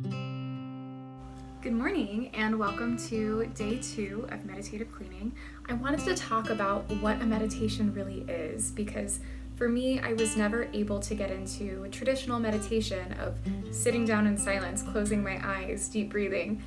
Good morning and welcome to day 2 of Meditative Cleaning. I wanted to talk about what a meditation really is because for me, I was never able to get into a traditional meditation of sitting down in silence, closing my eyes, deep breathing.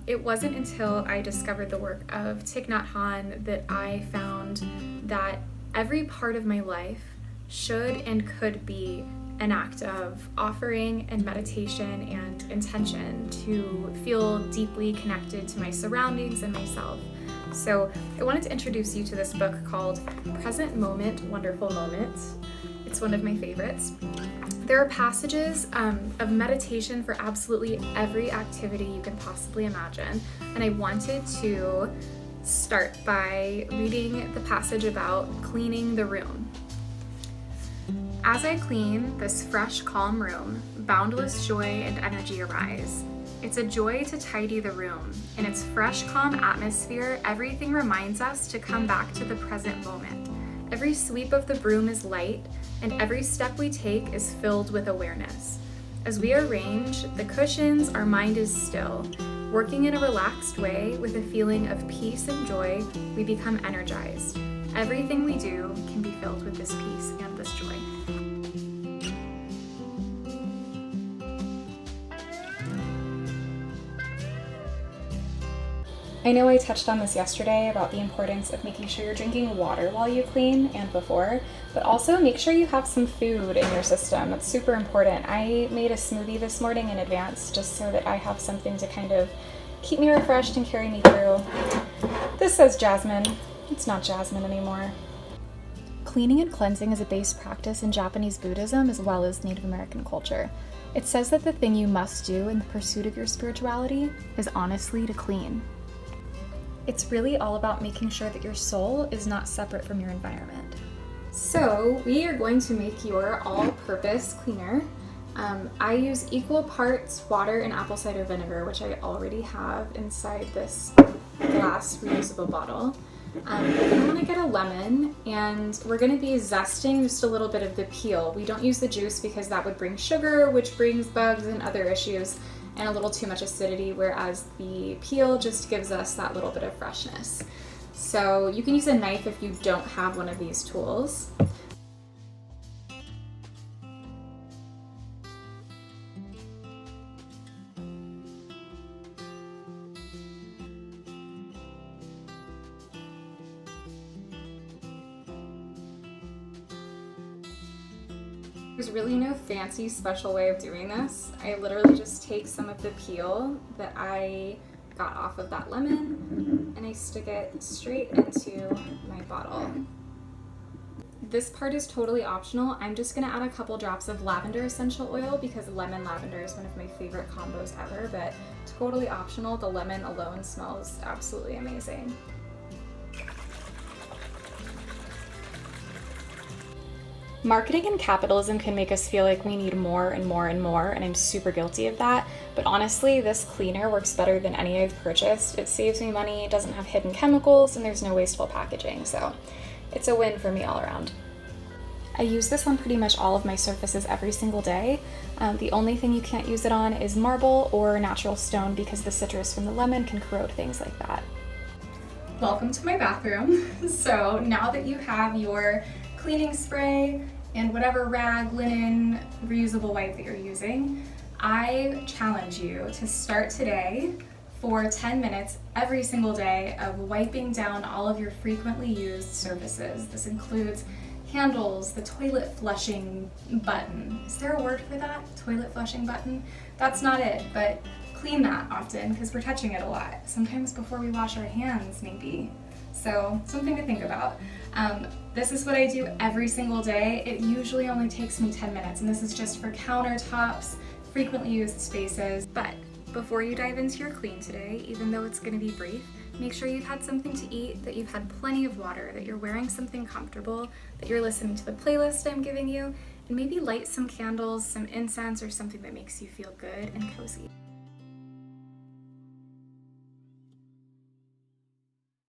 It wasn't until I discovered the work of Thich Nhat Hanh that I found that every part of my life should and could be an act of offering and meditation and intention to feel deeply connected to my surroundings and myself. So I wanted to introduce you to this book called Present Moment, Wonderful Moments. It's one of my favorites. There are passages of meditation for absolutely every activity you can possibly imagine, and I wanted to start by reading the passage about cleaning the room. As I clean this fresh, calm room, boundless joy and energy arise. It's a joy to tidy the room. In its fresh, calm atmosphere, everything reminds us to come back to the present moment. Every sweep of the broom is light, and every step we take is filled with awareness. As we arrange the cushions, our mind is still. Working in a relaxed way with a feeling of peace and joy, we become energized. Everything we do can be filled with this peace and this joy. I know I touched on this yesterday about the importance of making sure you're drinking water while you clean and before, but also make sure you have some food in your system. That's super important. I made a smoothie this morning in advance just so that I have something to kind of keep me refreshed and carry me through. This says jasmine. It's not jasmine anymore. Cleaning and cleansing is a base practice in Japanese Buddhism as well as Native American culture. It says that the thing you must do in the pursuit of your spirituality is honestly to clean. It's really all about making sure that your soul is not separate from your environment. So we are going to make your all-purpose cleaner. I use equal parts water and apple cider vinegar, which I already have inside this glass reusable bottle. I'm going to get a lemon, and we're going to be zesting just a little bit of the peel. We don't use the juice because that would bring sugar, which brings bugs and other issues, and a little too much acidity, whereas the peel just gives us that little bit of freshness. So you can use a knife if you don't have one of these tools. There's really no fancy special way of doing this. I literally just take some of the peel that I got off of that lemon and I stick it straight into my bottle. This part is totally optional. I'm just gonna add a couple drops of lavender essential oil because lemon lavender is one of my favorite combos ever, but totally optional. The lemon alone smells absolutely amazing. Marketing and capitalism can make us feel like we need more and more and more, and I'm super guilty of that. But honestly, this cleaner works better than any I've purchased. It saves me money, it doesn't have hidden chemicals, and there's no wasteful packaging, so it's a win for me all around. I use this on pretty much all of my surfaces every single day. The only thing you can't use it on is marble or natural stone because the citrus from the lemon can corrode things like that. Welcome to my bathroom. So now that you have your cleaning spray and whatever rag, linen, reusable wipe that you're using, I challenge you to start today for 10 minutes every single day of wiping down all of your frequently used surfaces. This includes handles, the toilet flushing button. Is there a word for that? Toilet flushing button? That's not it, but clean that often because we're touching it a lot. Sometimes before we wash our hands, maybe. So something to think about. This is what I do every single day. It usually only takes me 10 minutes, and this is just for countertops, frequently used spaces. But before you dive into your clean today, even though it's gonna be brief, make sure you've had something to eat, that you've had plenty of water, that you're wearing something comfortable, that you're listening to the playlist I'm giving you, and maybe light some candles, some incense, or something that makes you feel good and cozy.